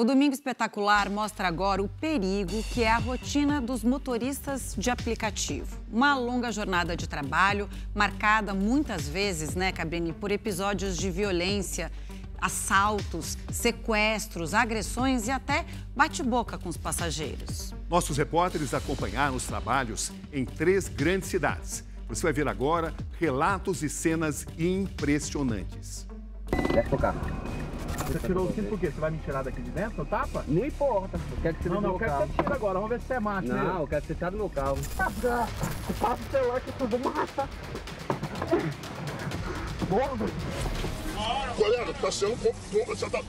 O Domingo Espetacular mostra agora o perigo que é a rotina dos motoristas de aplicativo. Uma longa jornada de trabalho, marcada muitas vezes, Cabrini, por episódios de violência, assaltos, sequestros, agressões e até bate-boca com os passageiros. Nossos repórteres acompanharam os trabalhos em 3 grandes cidades. Você vai ver agora relatos e cenas impressionantes. Desce pro carro. Você tirou o cinto por quê? Você vai me tirar daqui de dentro, no tapa? Não importa. Eu quero que você Não, eu quero que você tire agora. Vamos ver se você é macho. Não, eu quero que você tire do meu carro. Passa o celular que tudo mata. Colega, tá sendo... Você tá...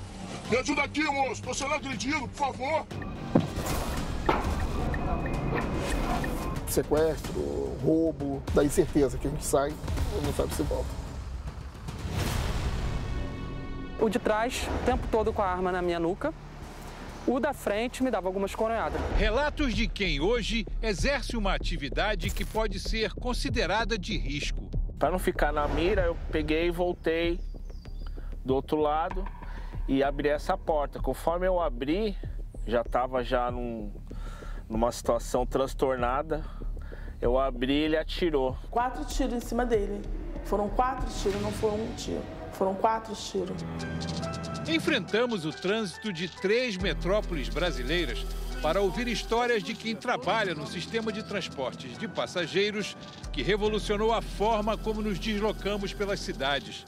Me ajuda aqui, moço. Tô sendo agredido, por favor. Sequestro, roubo, da incerteza que a gente sai e não sabe se volta. O de trás, o tempo todo com a arma na minha nuca. O da frente me dava algumas coronhadas. Relatos de quem hoje exerce uma atividade que pode ser considerada de risco. Para não ficar na mira, eu peguei e voltei do outro lado e abri essa porta. Conforme eu abri, já estava numa situação transtornada. Eu abri e ele atirou. 4 tiros em cima dele. Foram 4 tiros, não foi um tiro. Foram 4 tiros. Enfrentamos o trânsito de 3 metrópoles brasileiras para ouvir histórias de quem trabalha no sistema de transportes de passageiros que revolucionou a forma como nos deslocamos pelas cidades.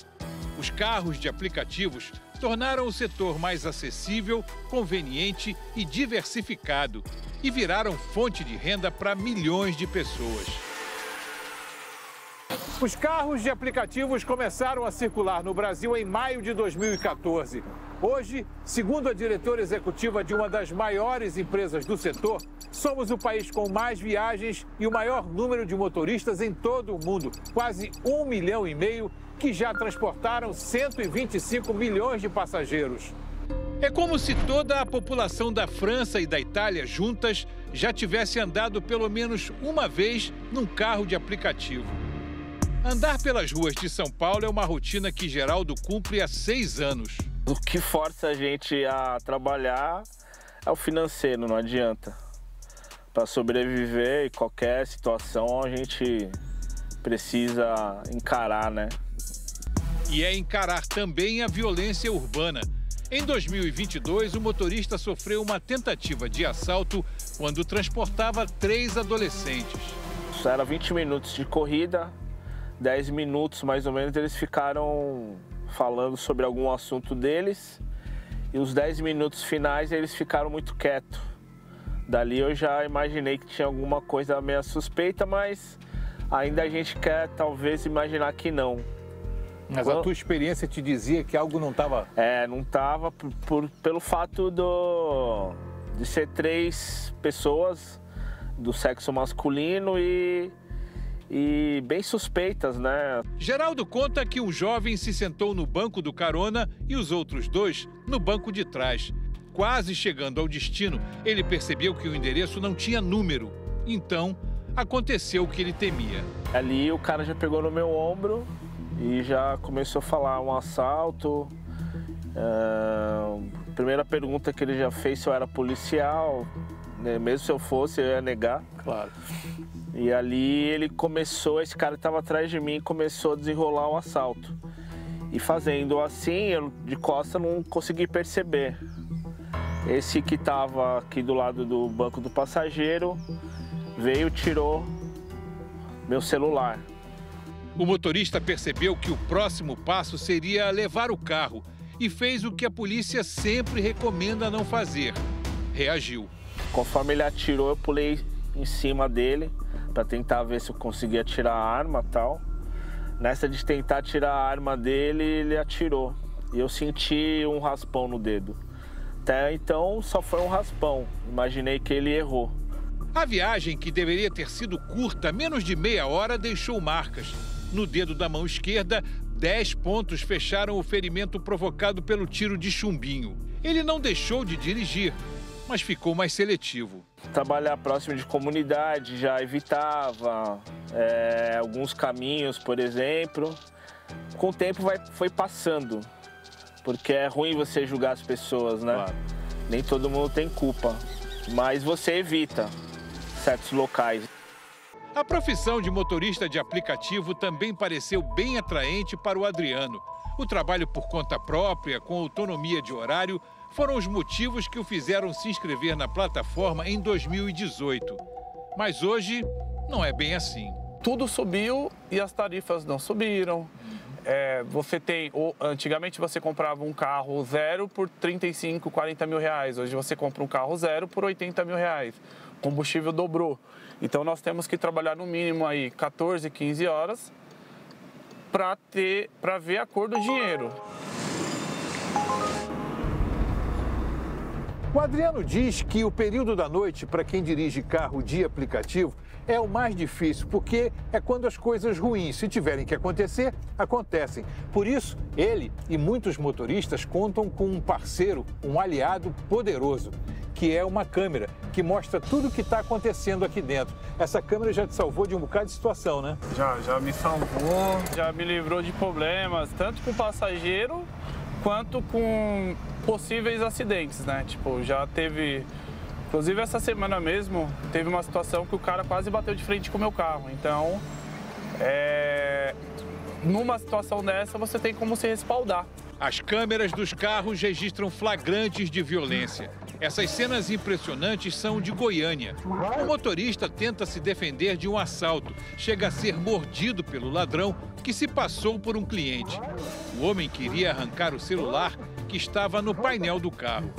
Os carros de aplicativos tornaram o setor mais acessível, conveniente e diversificado e viraram fonte de renda para milhões de pessoas. Os carros de aplicativos começaram a circular no Brasil em maio de 2014. Hoje, segundo a diretora executiva de uma das maiores empresas do setor, somos o país com mais viagens e o maior número de motoristas em todo o mundo. Quase 1,5 milhão que já transportaram 125 milhões de passageiros. É como se toda a população da França e da Itália juntas já tivesse andado pelo menos uma vez num carro de aplicativo. Andar pelas ruas de São Paulo é uma rotina que Geraldo cumpre há 6 anos. O que força a gente a trabalhar é o financeiro, não adianta. Para sobreviver em qualquer situação, a gente precisa encarar, né? E é encarar também a violência urbana. Em 2022, o motorista sofreu uma tentativa de assalto quando transportava 3 adolescentes. Isso era 20 minutos de corrida. 10 minutos, mais ou menos, eles ficaram falando sobre algum assunto deles. E os 10 minutos finais, eles ficaram muito quietos. Dali eu já imaginei que tinha alguma coisa meio suspeita, mas ainda a gente quer, talvez, imaginar que não. Mas a tua experiência te dizia que algo não estava... Não estava pelo fato de ser 3 pessoas do sexo masculino e bem suspeitas, né? Geraldo conta que um jovem se sentou no banco do carona e os outros 2 no banco de trás. Quase chegando ao destino, ele percebeu que o endereço não tinha número. Então, aconteceu o que ele temia. Ali o cara já pegou no meu ombro e já começou a falar um assalto. A primeira pergunta que ele já fez se eu era policial, né? Mesmo se eu fosse, eu ia negar. Claro. E ali ele começou, esse cara estava atrás de mim e começou a desenrolar o assalto. E fazendo assim, eu de costa não consegui perceber. Esse que estava aqui do lado do banco do passageiro veio e tirou meu celular. O motorista percebeu que o próximo passo seria levar o carro e fez o que a polícia sempre recomenda não fazer. Reagiu. Conforme ele atirou, eu pulei em cima dele para tentar ver se eu conseguia tirar a arma e tal. Nessa de tentar tirar a arma dele, ele atirou. E eu senti um raspão no dedo. Até então, só foi um raspão. Imaginei que ele errou. A viagem, que deveria ter sido curta, menos de meia hora, deixou marcas. No dedo da mão esquerda, 10 pontos fecharam o ferimento provocado pelo tiro de chumbinho. Ele não deixou de dirigir, mas ficou mais seletivo. Trabalhar próximo de comunidade já evitava alguns caminhos, por exemplo. Com o tempo foi passando, porque é ruim você julgar as pessoas, né? Claro. Nem todo mundo tem culpa, mas você evita certos locais. A profissão de motorista de aplicativo também pareceu bem atraente para o Adriano. O trabalho por conta própria, com autonomia de horário, foram os motivos que o fizeram se inscrever na plataforma em 2018. Mas hoje não é bem assim. Tudo subiu e as tarifas não subiram. Antigamente você comprava um carro zero por 35, 40 mil reais. Hoje você compra um carro zero por 80 mil reais. O combustível dobrou. Então nós temos que trabalhar no mínimo aí 14, 15 horas para ver a cor do dinheiro. O Adriano diz que o período da noite para quem dirige carro de aplicativo é o mais difícil, porque é quando as coisas ruins, se tiverem que acontecer, acontecem. Por isso, ele e muitos motoristas contam com um parceiro, um aliado poderoso, que é uma câmera que mostra tudo o que está acontecendo aqui dentro. Essa câmera já te salvou de um bocado de situação, né? Já me salvou, já me livrou de problemas, tanto com o passageiro quanto com possíveis acidentes, né? Tipo, já teve... Inclusive, essa semana mesmo, teve uma situação que o cara quase bateu de frente com o meu carro. Então, numa situação dessa, você tem como se respaldar. As câmeras dos carros registram flagrantes de violência. Essas cenas impressionantes são de Goiânia. O motorista tenta se defender de um assalto. Chega a ser mordido pelo ladrão que se passou por um cliente. O homem queria arrancar o celular que estava no painel do carro.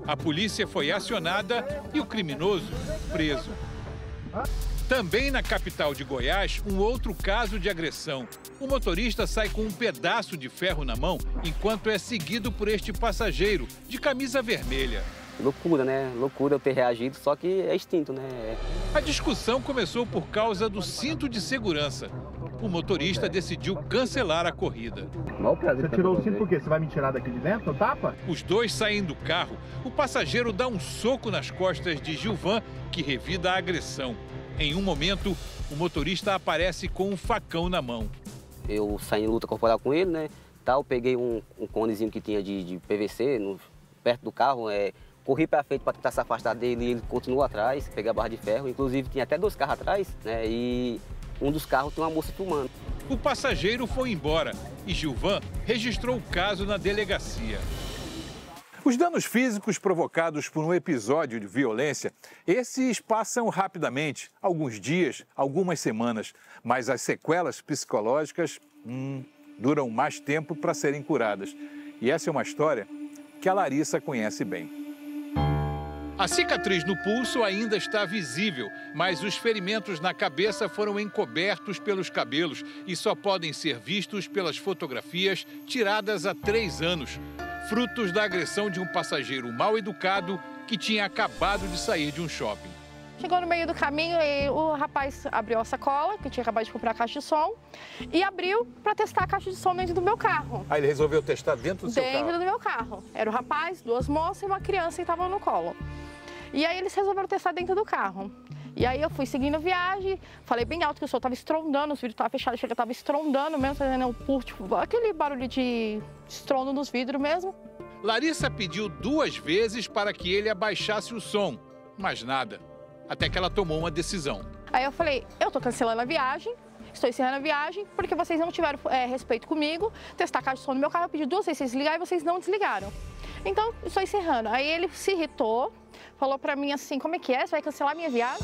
A polícia foi acionada e o criminoso preso. Também na capital de Goiás, um outro caso de agressão. O motorista sai com um pedaço de ferro na mão enquanto é seguido por este passageiro de camisa vermelha. Loucura, né? Loucura eu ter reagido, só que é instinto, né? A discussão começou por causa do cinto de segurança. O motorista decidiu cancelar a corrida. Você tirou o cinto por quê? Você vai me tirar daqui de dentro, tapa? Os dois saem do carro. O passageiro dá um soco nas costas de Gilvan, que revida a agressão. Em um momento, o motorista aparece com um facão na mão. Eu saí em luta corporal com ele, né? Eu peguei um conezinho que tinha de PVC perto do carro, corri para frente para tentar se afastar dele e ele continuou atrás, peguei a barra de ferro. Inclusive, tinha até 2 carros atrás, né? E um dos carros tem uma moça filmando. O passageiro foi embora e Gilvan registrou o caso na delegacia. Os danos físicos provocados por um episódio de violência, esses passam rapidamente, alguns dias, algumas semanas, mas as sequelas psicológicas duram mais tempo para serem curadas. E essa é uma história que a Larissa conhece bem. A cicatriz no pulso ainda está visível, mas os ferimentos na cabeça foram encobertos pelos cabelos e só podem ser vistos pelas fotografias tiradas há 3 anos. Frutos da agressão de um passageiro mal educado que tinha acabado de sair de um shopping. Chegou no meio do caminho e o rapaz abriu a sacola, que tinha acabado de comprar a caixa de som, e abriu para testar a caixa de som dentro do meu carro. Aí ele resolveu testar dentro do seu carro? Dentro do meu carro. Era o rapaz, 2 moças e uma criança que estavam no colo. E aí eles resolveram testar dentro do carro. E aí eu fui seguindo a viagem, falei bem alto que o som estava estrondando, os vidros estavam fechados, chega, estava estrondando mesmo, tipo, aquele barulho de estrondo nos vidros mesmo. Larissa pediu 2 vezes para que ele abaixasse o som, mas nada, até que ela tomou uma decisão. Aí eu falei, eu tô cancelando a viagem, estou encerrando a viagem, porque vocês não tiveram respeito comigo, testar a caixa de som no meu carro, eu pedi 2 vezes vocês desligarem e vocês não desligaram. Então, estou encerrando. Aí ele se irritou, falou pra mim assim, como é que é? Você vai cancelar a minha viagem?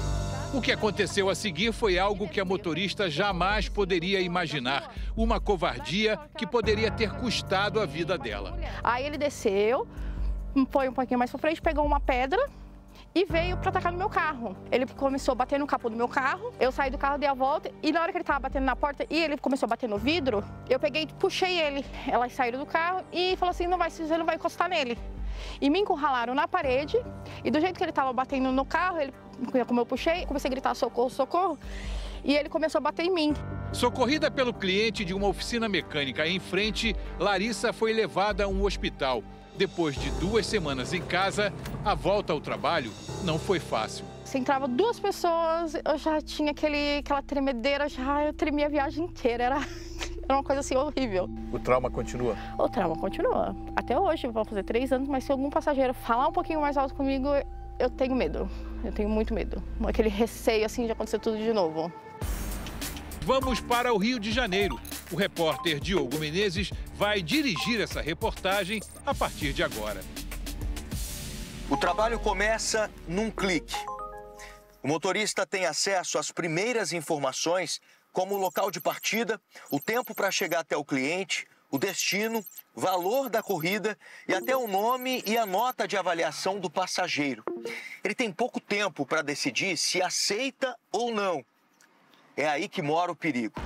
O que aconteceu a seguir foi algo que a motorista jamais poderia imaginar. Uma covardia que poderia ter custado a vida dela. Aí ele desceu, foi um pouquinho mais pra frente, pegou uma pedra e veio pra atacar no meu carro. Ele começou a bater no capô do meu carro, eu saí do carro, dei a volta e na hora que ele tava batendo na porta e ele começou a bater no vidro, eu peguei e puxei ele. Elas saíram do carro e falou assim, você não vai encostar nele. E me encurralaram na parede e do jeito que ele estava batendo no carro, como eu puxei, comecei a gritar socorro, socorro, e ele começou a bater em mim. Socorrida pelo cliente de uma oficina mecânica em frente, Larissa foi levada a um hospital. Depois de 2 semanas em casa, a volta ao trabalho não foi fácil. Se entrava 2 pessoas, eu já tinha aquela tremedeira, eu tremia a viagem inteira, era Era uma coisa assim horrível. O trauma continua? O trauma continua. Até hoje, vou fazer 3 anos, mas se algum passageiro falar um pouquinho mais alto comigo, eu tenho medo. Eu tenho muito medo. Aquele receio, assim, de acontecer tudo de novo. Vamos para o Rio de Janeiro. O repórter Diogo Menezes vai dirigir essa reportagem a partir de agora. O trabalho começa num clique. O motorista tem acesso às primeiras informações, como o local de partida, o tempo para chegar até o cliente, o destino, valor da corrida e até o nome e a nota de avaliação do passageiro. Ele tem pouco tempo para decidir se aceita ou não. É aí que mora o perigo.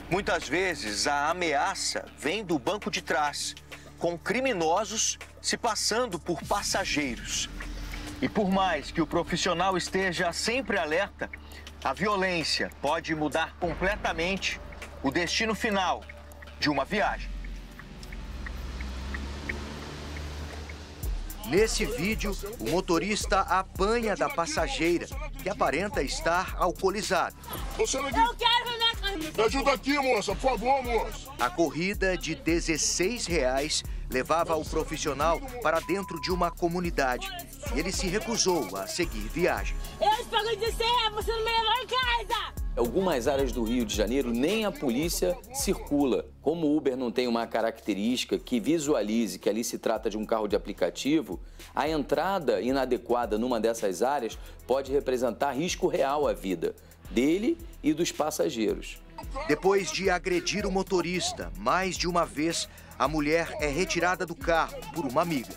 Muitas vezes a ameaça vem do banco de trás, com criminosos se passando por passageiros. E por mais que o profissional esteja sempre alerta, a violência pode mudar completamente o destino final de uma viagem. Nesse vídeo, o motorista apanha da passageira, que aparenta estar alcoolizada. Eu quero me ajuda aqui, moça, por favor, moça. A corrida de R$16 levava o profissional para dentro de uma comunidade. E ele se recusou a seguir viagem. Eu te pago de ser, você não me levou em casa! Algumas áreas do Rio de Janeiro nem a polícia circula. Como o Uber não tem uma característica que visualize que ali se trata de um carro de aplicativo, a entrada inadequada numa dessas áreas pode representar risco real à vida dele e dos passageiros. Depois de agredir o motorista mais de uma vez, a mulher é retirada do carro por uma amiga.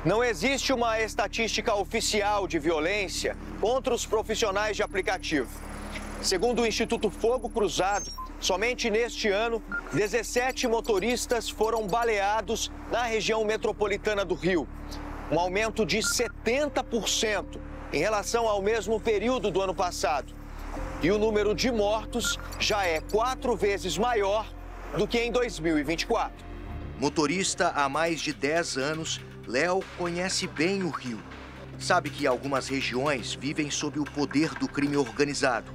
Não existe uma estatística oficial de violência contra os profissionais de aplicativo. Segundo o Instituto Fogo Cruzado, somente neste ano, 17 motoristas foram baleados na região metropolitana do Rio. Um aumento de 70% em relação ao mesmo período do ano passado. E o número de mortos já é 4 vezes maior do que em 2024. Motorista há mais de 10 anos, Léo conhece bem o Rio. Sabe que algumas regiões vivem sob o poder do crime organizado.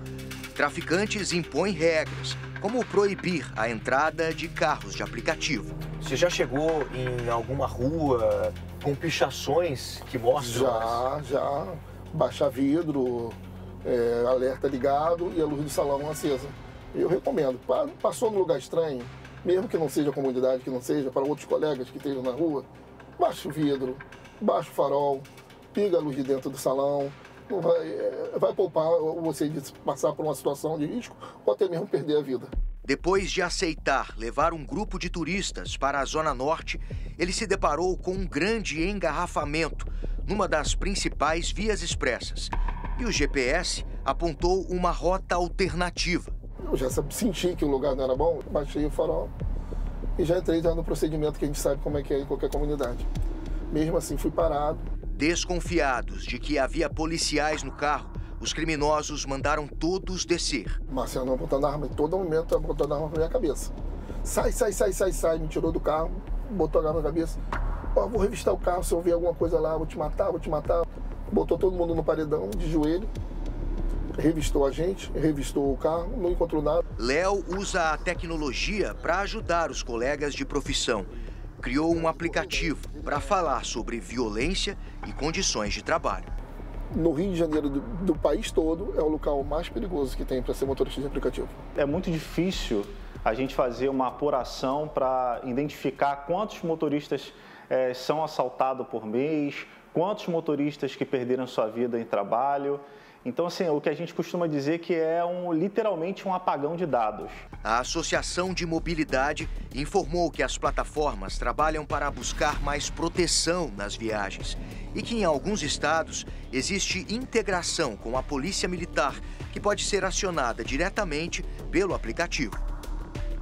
Traficantes impõem regras, como proibir a entrada de carros de aplicativo. Você já chegou em alguma rua com pichações que mostram? Já. Baixar vidro, alerta ligado e a luz do salão acesa. Eu recomendo. Passou num lugar estranho, mesmo que não seja a comunidade, que não seja para outros colegas que estejam na rua, baixa o vidro, baixa o farol, liga a luz de dentro do salão. Não vai poupar você de passar por uma situação de risco ou até mesmo perder a vida. Depois de aceitar levar um grupo de turistas para a Zona Norte, ele se deparou com um grande engarrafamento numa das principais vias expressas. E o GPS apontou uma rota alternativa. Eu já senti que o lugar não era bom, baixei o farol e já entrei no procedimento que a gente sabe como é que é em qualquer comunidade. Mesmo assim, fui parado. Desconfiados de que havia policiais no carro, os criminosos mandaram todos descer. Marciano apontando a arma, em todo momento apontando a arma pra minha cabeça. Sai, me tirou do carro, botou a arma na cabeça. Vou revistar o carro, se eu ver alguma coisa lá, vou te matar. Botou todo mundo no paredão, de joelho. Revistou a gente, revistou o carro, não encontrou nada. Léo usa a tecnologia para ajudar os colegas de profissão. Criou um aplicativo para falar sobre violência e condições de trabalho. No Rio de Janeiro, do país todo, é o local mais perigoso que tem para ser motorista de aplicativo. É muito difícil a gente fazer uma apuração para identificar quantos motoristas são assaltados por mês, quantos motoristas que perderam sua vida em trabalho. Então, assim, o que a gente costuma dizer que é literalmente um apagão de dados. A Associação de Mobilidade informou que as plataformas trabalham para buscar mais proteção nas viagens e que em alguns estados existe integração com a Polícia Militar, que pode ser acionada diretamente pelo aplicativo.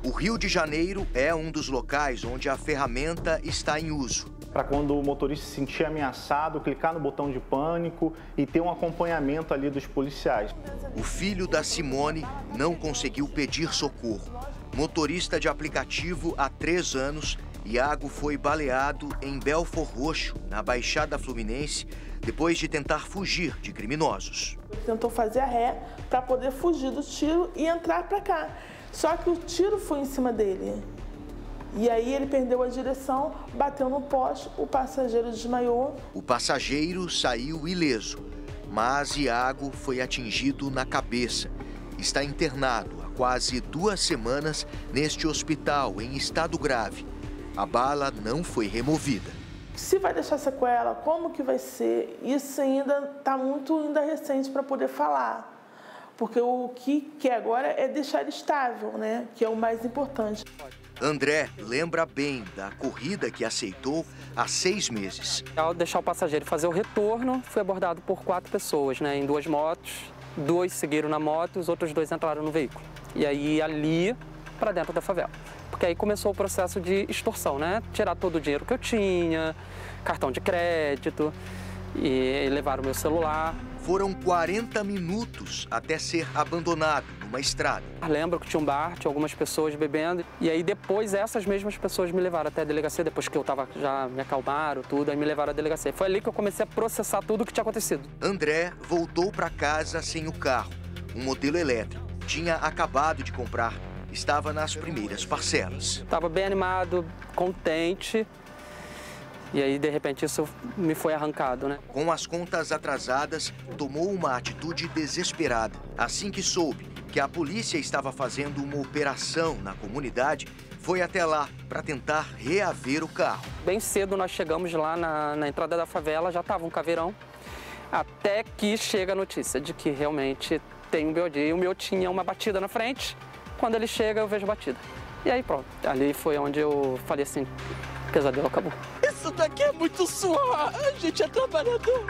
O Rio de Janeiro é um dos locais onde a ferramenta está em uso. Para quando o motorista se sentir ameaçado, clicar no botão de pânico e ter um acompanhamento ali dos policiais. O filho da Simone não conseguiu pedir socorro. Motorista de aplicativo há 3 anos, Iago foi baleado em Belfor Roxo, na Baixada Fluminense, depois de tentar fugir de criminosos. Ele tentou fazer a ré para poder fugir do tiro e entrar para cá. Só que o tiro foi em cima dele. E aí ele perdeu a direção, bateu no poste, o passageiro desmaiou. O passageiro saiu ileso, mas Iago foi atingido na cabeça. Está internado há quase 2 semanas neste hospital em estado grave. A bala não foi removida. Se vai deixar sequela, como que vai ser? Isso ainda está muito recente para poder falar. Porque o que quer agora é deixar ele estável, né? Que é o mais importante. André lembra bem da corrida que aceitou há 6 meses. Ao deixar o passageiro fazer o retorno, fui abordado por 4 pessoas, né? Em 2 motos. 2 seguiram na moto, os outros 2 entraram no veículo. E aí, ali, para dentro da favela. Porque aí começou o processo de extorsão, né? Tirar todo o dinheiro que eu tinha, cartão de crédito, e levaram o meu celular. Foram 40 minutos até ser abandonado numa estrada. Lembro que tinha um bar, tinha algumas pessoas bebendo, e aí depois essas mesmas pessoas me levaram até a delegacia, depois que eu tava, já me acalmaram, tudo, aí me levaram à delegacia. Foi ali que eu comecei a processar tudo o que tinha acontecido. André voltou para casa sem o carro, um modelo elétrico. Tinha acabado de comprar, estava nas primeiras parcelas. Estava bem animado, contente. E aí, de repente, isso me foi arrancado, né? Com as contas atrasadas, tomou uma atitude desesperada. Assim que soube que a polícia estava fazendo uma operação na comunidade, foi até lá para tentar reaver o carro. Bem cedo nós chegamos lá na entrada da favela, já estava um caveirão, até que chega a notícia de que realmente tem um BOD. E o meu tinha uma batida na frente, quando ele chega eu vejo batida. E aí pronto, ali foi onde eu falei assim, o pesadelo acabou. Isso daqui é muito suave, a gente é trabalhador.